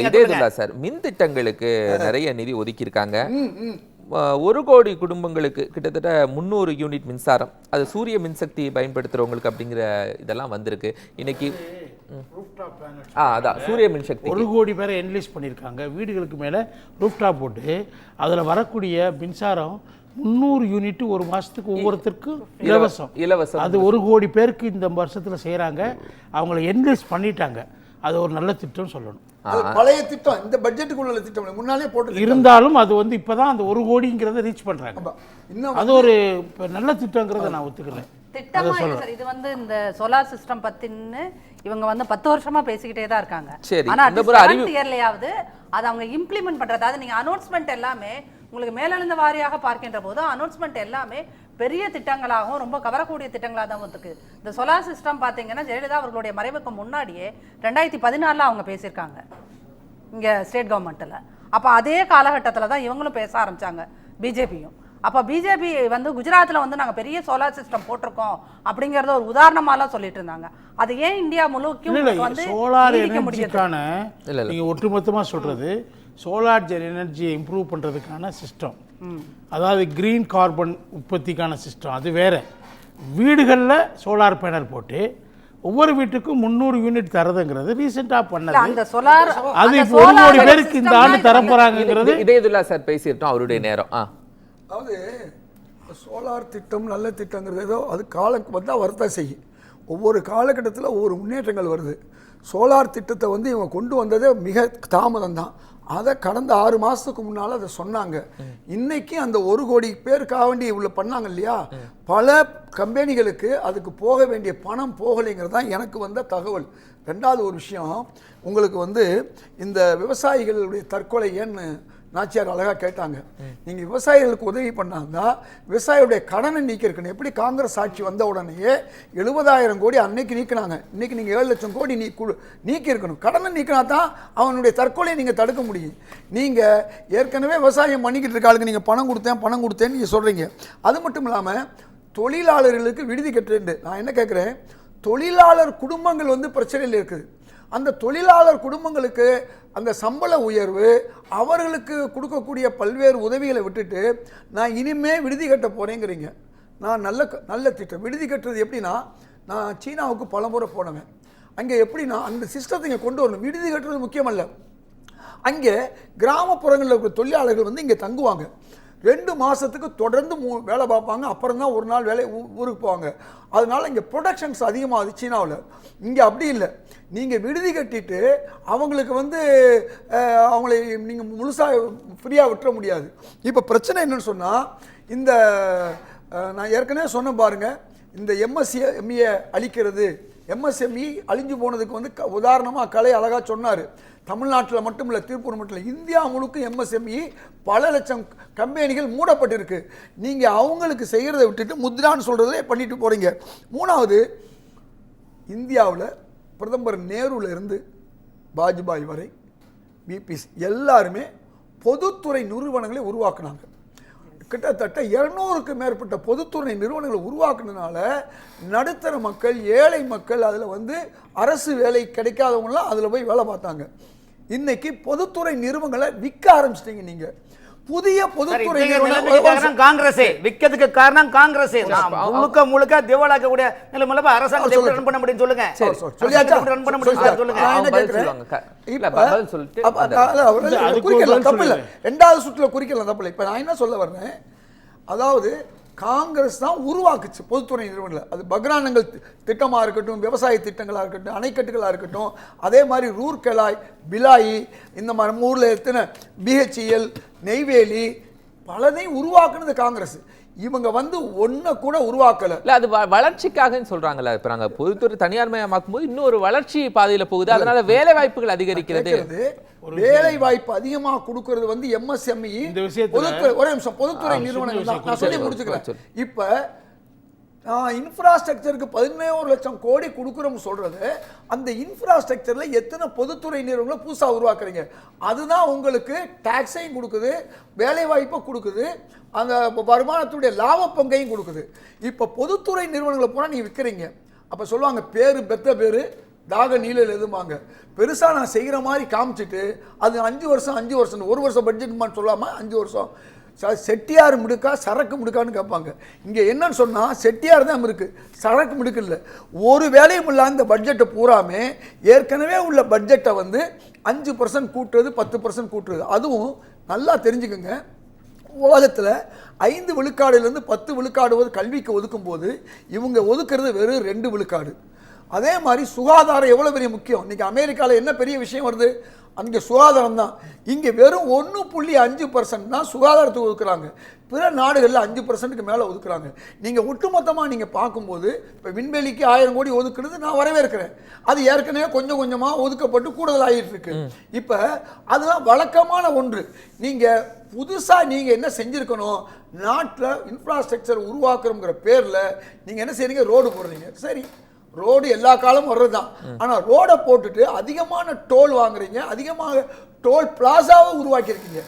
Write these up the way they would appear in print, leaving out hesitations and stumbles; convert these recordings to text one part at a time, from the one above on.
இதே இதுல சார் மின் திட்டங்களுக்கு நிறைய நிதி ஒதுக்கியிருக்காங்க. 1 கோடி குடும்பங்களுக்கு கிட்டத்தட்ட 300 யூனிட் மின்சாரம், அது சூரிய மின்சக்தி பயன்படுத்துறவங்களுக்கு அப்படிங்கிற இதெல்லாம் வந்திருக்கு. இன்னைக்கு அதான் சூரிய மின்சக்தி 1 கோடி பேரை என்லிஸ்ட் பண்ணியிருக்காங்க. வீடுகளுக்கு மேலே ரூஃப்டாப் போட்டு அதில் வரக்கூடிய மின்சாரம் 300 யூனிட் ஒரு மாதத்துக்கு ஒவ்வொருத்தருக்கும் இலவசம். அது 1 கோடி பேருக்கு இந்த வருஷத்தில் செய்கிறாங்க. அவங்கள என்லிஸ்ட் பண்ணிட்டாங்க. அது ஒரு நல்ல திட்டம் சொல்லணும். பழைய திட்டம், இந்த பட்ஜெட்டுக்குள்ள திட்டம் முன்னாலே போட்டு இருந்தாலும் அது வந்து இப்போதான் அந்த 1 கோடிங்கிறத ரீச் பண்ணுறாங்க. அது ஒரு நல்ல திட்டங்கிறத நான் ஒத்துக்கிறேன். திட்டமா சார் இது வந்து இந்த சோலார் சிஸ்டம் பத்தின்னு இவங்க வந்து 10 வருஷமா பேசிக்கிட்டே தான் இருக்காங்க. ஆனா இயர்லயாவது அதை அவங்க இம்ப்ளிமெண்ட் பண்றது, அதாவது நீங்க அனௌன்ஸ்மெண்ட் எல்லாமே உங்களுக்கு மேலெழுந்த வாரியாக பார்க்கின்ற போது அனௌன்ஸ்மெண்ட் எல்லாமே பெரிய திட்டங்களாகவும் ரொம்ப கவரக்கூடிய திட்டங்களாக தான் இருக்கு. இந்த சோலார் சிஸ்டம் பார்த்தீங்கன்னா ஜெயலலிதா அவர்களுடைய மறைவுக்கு முன்னாடியே 2014 அவங்க பேசியிருக்காங்க இங்கே ஸ்டேட் கவர்மெண்ட்டில். அப்போ அதே காலகட்டத்தில் தான் இவங்களும் பேச ஆரம்பித்தாங்க, பிஜேபியும். அப்போ பிஜேபி வந்து குஜராத்தில் வந்து நாங்கள் பெரிய சோலார் சிஸ்டம் போட்டிருக்கோம் அப்படிங்கிறத ஒரு உதாரணமாலாம் சொல்லிட்டு இருந்தாங்க. அது ஏன் இந்தியா முழுக்கும் வந்து சோலார் எனர்ஜிக்கான நீங்கள் ஒட்டுமொத்தமாக சொல்கிறது சோலார் எனர்ஜியை இம்ப்ரூவ் பண்ணுறதுக்கான சிஸ்டம், அதாவது கிரீன் கார்பன் உற்பத்திக்கான சிஸ்டம், அது வேறு. வீடுகளில் சோலார் பேனல் போட்டு ஒவ்வொரு வீட்டுக்கும் 300 யூனிட் தரதுங்கிறது ரீசெண்டாக பண்ணது. அந்த சோலார் அது இப்போ 1 கோடி பேருக்கு இந்த ஆண்டு தரப்போறாங்கிறது இதே இதுல சார் பேசிட்டோம் அவருடைய நேரம். அதாவது சோலார் திட்டம் நல்ல திட்டங்கிறது ஏதோ அது காலம் வந்தால் வரத்தான் செய்யும். ஒவ்வொரு காலகட்டத்தில் ஒவ்வொரு முன்னேற்றங்கள் வருது. சோலார் திட்டத்தை வந்து இவங்க கொண்டு வந்ததே மிக தாமதம் தான். அதை கடந்த 6 மாதத்துக்கு முன்னால் அதை சொன்னாங்க. இன்னைக்கு அந்த 1 கோடி பேருக்காக வேண்டி இவ்வளோ பண்ணாங்க இல்லையா, பல கம்பெனிகளுக்கு அதுக்கு போக வேண்டிய பணம் போகலைங்கிறது தான் எனக்கு வந்த தகவல். 2வது ஒரு விஷயம், உங்களுக்கு வந்து இந்த விவசாயிகளுடைய தற்கொலை ஏன்னு நாச்சியார் அழகாக கேட்டாங்க. நீங்கள் விவசாயிகளுக்கு உதவி பண்ணாங்கன்னா விவசாயியுடைய கடனை நீக்கிருக்கணும். எப்படி காங்கிரஸ் ஆட்சி வந்த உடனேயே 70,000 கோடி அன்னைக்கு நீக்கினாங்க. இன்னைக்கு நீங்கள் 7 லட்சம் கோடி நீக்கியிருக்கணும். கடனை நீக்கினா தான் அவனுடைய தற்கொலையை நீங்கள் தடுக்க முடியும். நீங்கள் ஏற்கனவே விவசாயம் பண்ணிக்கிட்டு இருக்காளுக்கு நீங்கள் பணம் கொடுத்தேன்னு நீங்கள் சொல்கிறீங்க. அது மட்டும் இல்லாமல் தொழிலாளர்களுக்கு விடுதி கட்டுறேன். நான் என்ன கேட்குறேன், தொழிலாளர் குடும்பங்கள் வந்து பிரச்சனையில் இருக்குது. அந்த தொழிலாளர் குடும்பங்களுக்கு அந்த சம்பள உயர்வு, அவர்களுக்கு கொடுக்கக்கூடிய பல்வேறு உதவிகளை விட்டுட்டு நான் இனிமே விடுதி கட்ட போகிறேங்கிறீங்க. நான் நல்ல திட்டம். விடுதி கட்டுறது எப்படின்னா, நான் சீனாவுக்கு பல முறை போனவன். அங்கே எப்படின்னா அந்த சிஸ்டத்தை இங்கே கொண்டு வரணும். விடுதி கட்டுறது முக்கியமல்ல, அங்கே கிராமப்புறங்களில் இருக்கிற தொழிலாளர்கள் வந்து இங்கே தங்குவாங்க. 2 மாதத்துக்கு தொடர்ந்து வேலை பார்ப்பாங்க. அப்புறம் தான் ஒரு நாள் வேலை ஊருக்கு போவாங்க. அதனால் இங்கே ப்ரொடக்ஷன்ஸ் அதிகமாகுது சீனாவில். இங்கே அப்படி இல்லை. நீங்கள் விடுதி கட்டிட்டு அவங்களுக்கு வந்து அவங்களை நீங்கள் முழுசாக ஃப்ரீயாக விட்டுற முடியாது. இப்போ பிரச்சனை என்னன்னு சொன்னால், இந்த நான் ஏற்கனவே சொன்ன பாருங்கள், இந்த எம்எஸ்எம்இயை அழிக்கிறது, எம்எஸ்எம்இ அழிஞ்சு போனதுக்கு வந்து உதாரணமாக கலை அழகாக சொன்னார். தமிழ்நாட்டில் மட்டும் இல்லை, திருப்பூர் மட்டும் இல்லை, இந்தியா முழுக்க எம்எஸ்எம்இ பல லட்சம் கம்பெனிகள் மூடப்பட்டிருக்கு. நீங்கள் அவங்களுக்கு செய்கிறத விட்டுட்டு முத்ரான்னு சொல்கிறதே பண்ணிட்டு போகிறீங்க. 3வது, இந்தியாவில் பிரதமர் நேருலேருந்து வாஜ்பாய் வரை பிபிசி எல்லாருமே பொதுத்துறை நிறுவனங்களை உருவாக்குனாங்க. கிட்டத்தட்ட 200க்கு மேற்பட்ட பொதுத்துறை நிறுவனங்களை உருவாக்குனதுனால நடுத்தர மக்கள், ஏழை மக்கள், அதில் வந்து அரசு வேலை கிடைக்காதவங்களாம் அதில் போய் வேலை பார்த்தாங்க. இன்னைக்கு பொதுத்துறை நிறுவனங்களை விற்க ஆரம்பிச்சிட்டீங்க. நீங்கள் புதிய பொதுத்துறை காங்கிரஸ் விற்கிறதுக்கு காரணம் காங்கிரஸ் முழுக்க முழுக்க திவாலாக்கக்கூடிய நிலைமையில அரசாங்கம் ரன் பண்ண முடியும். சொல்லுங்க, ரன் பண்ண முடியும் சொல்லுங்க. 2வது சுற்றுல குறிக்கலாம் தப்பில்லை. இப்போ நான் என்ன சொல்ல வர்றேன், அதாவது காங்கிரஸ் தான் உருவாக்குச்சு பொதுத்துறை நிறுவனங்கள். அது பக்ரானங்கள் திட்டமாக இருக்கட்டும், விவசாய திட்டங்களாக இருக்கட்டும், அணைக்கட்டுகளாக இருக்கட்டும், அதே மாதிரி ரூர்கெலாய், பிலாயி, இந்த மாதிரி நம்ம ஊரில் எத்தனை பிஹெச்இஎல், நெய்வேலி, பலதையும் உருவாக்குனது காங்கிரஸ். இவங்க வந்து ஒன்றை கூட உருவாக்கலை. இல்லை, அது வளர்ச்சிக்காக சொல்கிறாங்கல்ல. இப்போ நாங்கள் பொதுத்துறை தனியார்மயமாக்கும் போது இன்னொரு வளர்ச்சி பாதையில் போகுது. அதனால வேலை வாய்ப்புகள் அதிகரிக்கிறது. வேலை வாய்ப்பு அதிகமாக கொடுக்கறது வந்து எம்எஸ்எம்இ ஒரே நிமிஷம் பொதுத்துறை நிறுவனங்கள் தான். நான் சொல்லி முடிச்சுக்கிறேன். இப்போ இன்ஃப்ராஸ்ட்ரக்சருக்கு 11 லட்சம் கோடி கொடுக்குறோம்னு சொல்றது, அந்த இன்ஃப்ராஸ்ட்ரக்சர்ல எத்தனை பொதுத்துறை நிறுவனங்களை புதுசாக உருவாக்குறீங்க? அதுதான் உங்களுக்கு டாக்ஸையும் கொடுக்குது, வேலை வாய்ப்பை கொடுக்குது, அந்த வருமானத்துடைய லாப பங்கையும் கொடுக்குது. இப்போ பொதுத்துறை நிறுவனங்களை போனால் நீங்கள் விற்கிறீங்க. அப்போ சொல்லுவாங்க பேரு பெத்த பேரு தாக நீழல் எதுமாங்க. பெருசா நான் செய்கிற மாதிரி காமிச்சிட்டு அது 5 வருஷம் 5 வருஷம் 1 வருஷம் பட்ஜெட் சொல்லாம 5 வருஷம் செட்டியார் முடுக்கா சரக்கு முடுக்கான்னு கேட்பாங்க. இங்கே என்னன்னு சொன்னால் செட்டியார் தான் இருக்குது, சரக்கு முடுக்கு இல்லை. ஒரு வேலையும் இல்லாத இந்த பட்ஜெட்டை பூராமே ஏற்கனவே உள்ள பட்ஜெட்டை வந்து 5% கூட்டுறது 10% கூட்டுறது. அதுவும் நல்லா தெரிஞ்சுக்கோங்க, உலகத்தில் 5 விழுக்காடுலேருந்து 10 விழுக்காடு கல்விக்கு ஒதுக்கும் போது இவங்க ஒதுக்குறது வெறும் 2 விழுக்காடு. அதே மாதிரி சுகாதாரம் எவ்வளோ பெரிய முக்கியம். இன்றைக்கி அமெரிக்காவில் என்ன பெரிய விஷயம் வருது, அங்கே சுகாதாரம் தான். இங்கே வெறும் 1.5% தான் சுகாதாரத்துக்கு ஒதுக்குறாங்க. பிற நாடுகளில் 5%க்கு மேலே ஒதுக்குறாங்க. நீங்கள் ஒட்டுமொத்தமாக நீங்கள் பார்க்கும்போது இப்போ விண்வெளிக்கு 1000 கோடி ஒதுக்குறது நான் வரவேற்கிறேன். அது ஏற்கனவே கொஞ்சம் கொஞ்சமாக ஒதுக்கப்பட்டு கூடுதல் ஆகிட்டு இருக்கு. இப்போ அதெல்லாம் வழக்கமான ஒன்று. நீங்கள் புதுசாக நீங்கள் என்ன செஞ்சுருக்கணும், நாட்டில் இன்ஃப்ராஸ்ட்ரக்சர் உருவாக்குறோங்கிற பேரில் நீங்கள் என்ன செய்றீங்க, ரோடு போடுறீங்க. சரி, ரோடு எல்லா காலமும் வர்றது தான். ஆனால் ரோடை போட்டுட்டு அதிகமான டோல் வாங்குறீங்க, அதிகமாக டோல் பிளாசாவை உருவாக்கியிருக்கீங்க.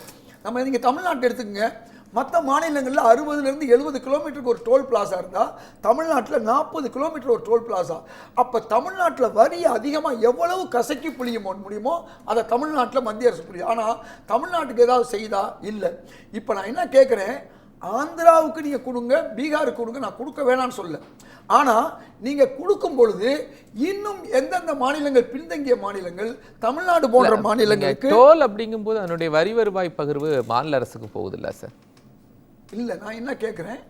நம்ம நீங்கள் தமிழ்நாட்டை எடுத்துக்கங்க, மற்ற மாநிலங்களில் 60லேருந்து 70 கிலோமீட்டருக்கு ஒரு டோல் பிளாசா இருந்தால் தமிழ்நாட்டில் 40 கிலோமீட்டர் ஒரு டோல் பிளாசா. அப்போ தமிழ்நாட்டில் வரி அதிகமாக எவ்வளவு கசக்கி புளியுமோ முடியுமோ அதை தமிழ்நாட்டில் மத்திய அரசு புரியும். ஆனால் தமிழ்நாட்டுக்கு ஏதாவது செய்தா இல்லை. இப்போ நான் என்ன கேட்குறேன், ஆந்திராவுக்கு நீங்கள் கொடுங்க, பீகாருக்கு கொடுங்க, நான் கொடுக்க வேணான்னு சொல்ல. ஆனால் நீங்கள் கொடுக்கும் பொழுது இன்னும் எந்தெந்த மாநிலங்கள் பின்தங்கிய மாநிலங்கள், தமிழ்நாடு போன்ற மாநிலங்களுக்கு டோல் அப்படிங்கும்போது அதனுடைய வரி வருவாய் பகிர்வு மாநில அரசுக்கு போகுது இல்லை சார்? இல்லை, நான் என்ன கேட்குறேன்,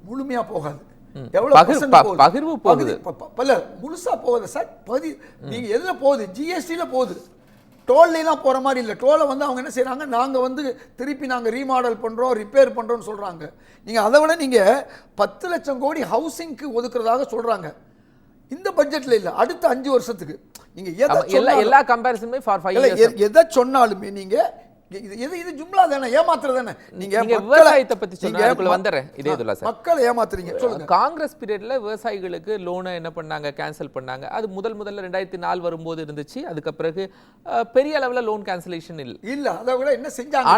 முழுமையாக போகாது. பகிர்வு போகுது, பல முழுசா போகுது சார். நீங்கள் எதில் போகுது, ஜிஎஸ்டியில் போகுது, டோல்லாம் போகிற மாதிரி இல்லை. டோலை வந்து அவங்க என்ன செய்கிறாங்க, நாங்கள் வந்து திருப்பி நாங்கள் ரீமாடல் பண்ணுறோம், ரிப்பேர் பண்ணுறோன்னு சொல்கிறாங்க. நீங்கள் அதை விட நீங்கள் 10 லட்சம் கோடி ஹவுசிங்க்கு ஒதுக்குறதாக சொல்கிறாங்க. இந்த பட்ஜெட்டில் இல்லை, அடுத்த 5 வருஷத்துக்கு. நீங்கள் எல்லா கம்பேரிசனுமே ஃபார் 5 இயர்ஸ் எதை சொன்னாலுமே நீங்கள் இது ஜும்லா தானே, ஏமாத்துறது தானே. நீங்க விவசாயத்தை பத்தி சொன்னீங்க, வந்துறேன் இதே இதுல சார், மக்களை ஏமாத்துறீங்க. சொல்லுங்க. காங்கிரஸ் பீரியட்ல விவசாயிகளுக்கு லோனை என்ன பண்ணாங்க, கேன்சல் பண்ணாங்க. அது முதல்ல 2004 வரும்போது இருந்துச்சு. அதுக்கு பிறகு பெரிய அளவுல லோன் கேன்சலேஷன் இல்ல. அதை விட என்ன செஞ்சாங்க,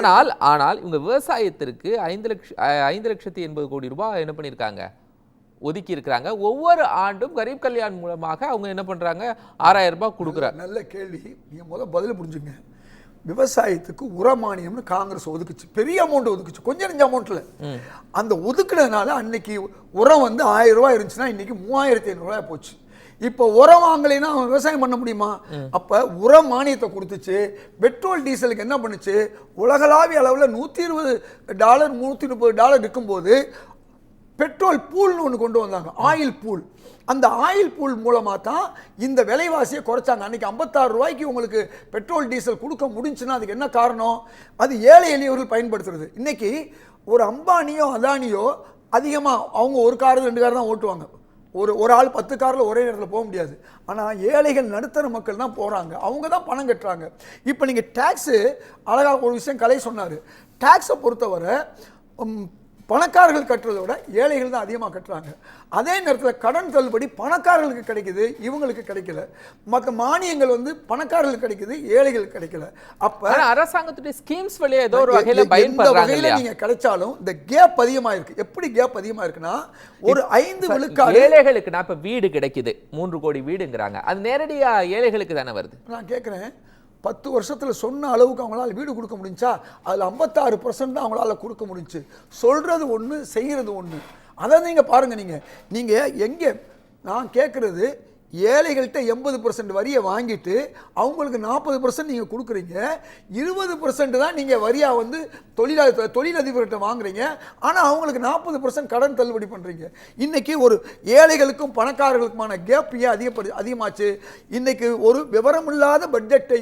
ஆனால் இவங்க விவசாயத்திற்கு 5,80,000 கோடி ரூபாய் என்ன பண்ணிருக்காங்க, ஒதுக்கி இருக்கிறாங்க. ஒவ்வொரு ஆண்டும் கரீப் கல்யாண் மூலமாக அவங்க என்ன பண்றாங்க, 6,000 ரூபாய் கொடுக்குறாங்க. நல்ல கேள்வி. நீங்க முதல்ல பதில் புரிஞ்சுங்க. விவசாயத்துக்கு உரமானியம்னு காங்கிரஸ் ஒதுக்குச்சு, பெரிய அமௌண்ட் ஒதுக்குச்சு, கொஞ்சம் நெஞ்ச அமௌண்ட்ல. அந்த ஒதுக்குனதுனால அன்னைக்கு உரம் வந்து 1000 ரூபாய் இருந்துச்சுன்னா இன்னைக்கு 3500 ரூபாய் போச்சு. இப்போ உரம் வாங்கலைன்னா அவன் விவசாயம் பண்ண முடியுமா? அப்ப உரம் மானியத்தை கொடுத்துச்சு. பெட்ரோல் டீசலுக்கு என்ன பண்ணுச்சு, உலகளாவிய அளவில் $120 $130 இருக்கும்போது பெட்ரோல் பூல்னு ஒன்று கொண்டு வந்தாங்க, ஆயில் பூல். அந்த ஆயில் பூல் மூலமாக தான் இந்த விலைவாசியை குறைச்சாங்க. அன்றைக்கி 56 ரூபாய்க்கு உங்களுக்கு பெட்ரோல் டீசல் கொடுக்க முடிஞ்சுன்னா அதுக்கு என்ன காரணம், அது ஏழை எளியவர்கள் பயன்படுத்துறது. இன்றைக்கி ஒரு அம்பானியோ அதானியோ அதிகமாக அவங்க ஒரு கார் 2 கார் தான் ஓட்டுவாங்க. ஒரு ஆள் 10 காரில் ஒரே நேரத்தில் போக முடியாது. ஆனால் ஏழைகள் நடுத்தர மக்கள் தான் போகிறாங்க, அவங்க தான் பணம் கட்டுறாங்க. இப்போ நீங்கள் டேக்ஸு, அழகாக ஒரு விஷயம் கலை சொன்னார், டேக்ஸை பொறுத்தவரை பணக்காரர்கள் கட்டுறதை விட ஏழைகள் தான் அதிகமாக கட்டுறாங்க. அதே நேரத்தில் கடன் தள்ளுபடி பணக்காரர்களுக்கு கிடைக்குது, இவங்களுக்கு கிடைக்கல. மற்ற மானியங்கள் வந்து பணக்காரர்களுக்கு கிடைக்குது, ஏழைகளுக்கு கிடைக்கல. அப்ப அரசாங்கத்துடைய ஸ்கீம்ஸ் வழியா ஏதோ ஒரு வகையில பயன்படுறாங்க. நீங்க கிடைச்சாலும் இந்த கேப் அதிகமா இருக்கு. எப்படி கேப் அதிகமா இருக்குன்னா, ஒரு 5 விழுக்காடு ஏழைகளுக்கு நான் இப்ப வீடு கிடைக்குது, 3 கோடி வீடுங்கிறாங்க, அது நேரடியா ஏழைகளுக்கு தானே வருது. நான் கேட்குறேன், 10 வருஷத்தில் சொன்ன அளவுக்கு அவங்களால வீடு கொடுக்க முடிஞ்சா, அதில் 56% தான் அவங்களால கொடுக்க முடிஞ்சு. சொல்கிறது ஒன்று, செய்கிறது ஒன்று. அதை நீங்கள் பாருங்கள். நீங்கள் எங்கே, நான் கேட்குறது, ஏழைகள்கிட்ட 80% வரியை வாங்கிட்டு அவங்களுக்கு 40% நீங்கள் கொடுக்குறீங்க, 20% தான் நீங்கள் வரியாக வந்து தொழிலதிபர்கிட்ட வாங்குறீங்க. ஆனால் அவங்களுக்கு 40% கடன் தள்ளுபடி பண்ணுறீங்க. இன்றைக்கி ஒரு ஏழைகளுக்கும் பணக்காரர்களுக்குமான கேப் ஏன் அதிகமாச்சு? இன்றைக்கி ஒரு விவரமில்லாத பட்ஜெட்டை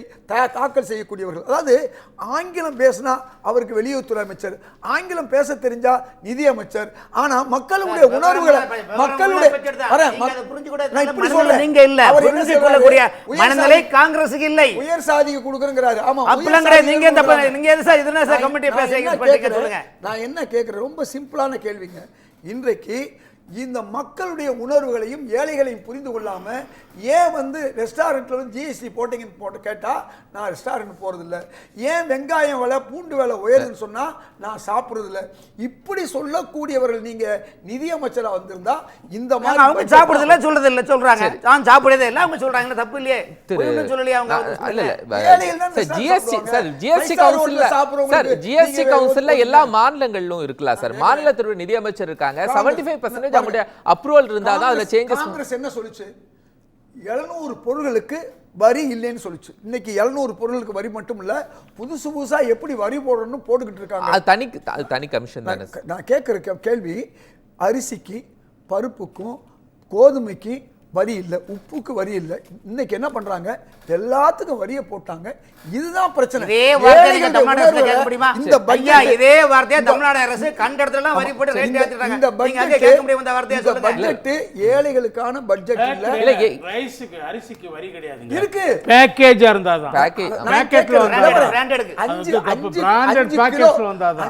தாக்கல் செய்யக்கூடியவர்கள், அதாவது ஆங்கிலம் பேசினா அவருக்கு வெளியுறவுத்துறை அமைச்சர், ஆங்கிலம் பேச தெரிஞ்சா நிதி அமைச்சர். ஆனால் மக்களுடைய உணர்வுகளை மக்களுடைய இப்படி சொல்றேன், நீங்க இல்ல புரிந்து கொள்ளக்கூடிய மனநிலை காங்கிரஸுக்கு இல்லை. உயர் சாதிக்கு கொடுக்கறங்கறாரு. ஆமா, அப்பலாம் கிடையாது. நீங்க எது சார் இதெல்லாம் சார் கமிட்டி பேசுறீங்க, சொல்லுங்க. நான் என்ன கேக்குறேன், ரொம்ப சிம்பிளான கேள்விங்க. இன்றைக்கு இந்த மக்களுடைய உணர்வுகளையும் ஏழைகளையும் புரிந்து கொள்ளாம ஏன் வந்து ரெஸ்டாரண்ட்ல வந்து ஜிஎஸ்டி போட்டீங்கன்னு போட்டு கேட்டா நான் ரெஸ்டாரண்ட் போறதில்ல, ஏன் வெங்காயம் விலை பூண்டு விலை உயருதுன்னு சொன்னா நான் சாப்பிடுறதில்ல, இப்படி சொல்லக்கூடியவர்கள் நீங்க நிதியமைச்சரா வந்திருந்தா இந்த மாதிரி அவங்க சாப்பிடுறதில்ல சொல்றது இல்ல சொல்றாங்க, நான் சாப்பிடுறதே இல்ல அவங்க சொல்றாங்க, தப்பு இல்லையே, ஒண்ணும் சொல்லலையே அவங்க. ஜிஎஸ்டி கவுன்சில்ல எல்லா மாநிலங்களிலும் இருக்கலாம் சார். மாநிலத்தோட நிதியமைச்சர் இருக்காங்க, 75% அவங்களுடைய அப்ரூவல் இருந்தாதான் அதுல சேஞ்சஸ். காங்கிரஸ் என்ன சொல்லுச்சு? 700 பொருட்களுக்கு வரி இல்லைன்னு சொல்லுச்சு. இன்னைக்கு 700 பொருட்களுக்கு வரி மட்டும் இல்ல, புதுசா எப்படி வரி போடணும்னு போட்டுக்கிட்டு இருக்காங்க. அது தனி கமிஷன் தானே. நான் கேட்கிற கேள்வி, அரிசிக்கு பருப்புக்கும் கோதுமைக்கு வரி இல்லை, உப்புக்கு வரி இல்லை, இன்னைக்கு என்ன பண்றாங்க? எல்லாத்துக்கும் வரியை போட்டாங்க. இதுதான் பிரச்சனை. இதே வார்த்தையை தமிழ்நாடு அரசு கேட்க முடியுமா? இந்த பட்ஜெட் இதே வார்த்தையை தமிழ்நாடு அரசு கண்ட இடத்துல வரி போட்டு ரேட் ஏத்திட்டாங்க. இந்த பட்ஜெட் கேட்க முடியுமா? இந்த வார்த்தையை சொல்லுங்க. பட்ஜெட் ஏழைகளுக்கான பட்ஜெட் இல்ல. ரைஸ்க்கு அரிசிக்கு வரி கிடையாது. இருக்கு. பேக்கேஜா இருந்தாதான். பேக்கெட்ல வந்தாதான். பிராண்டட்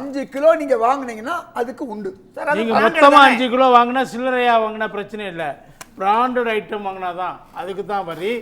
5 கிலோ நீங்க வாங்குனீங்கன்னா அதுக்கு உண்டு. நீங்க மொத்தமா 5 கிலோ வாங்குனா சில்லறையா வாங்குனா பிரச்சனை இல்ல. பிராண்டட் ஐட்டம் வாங்கினாதான் அதுக்கு தான் வரி.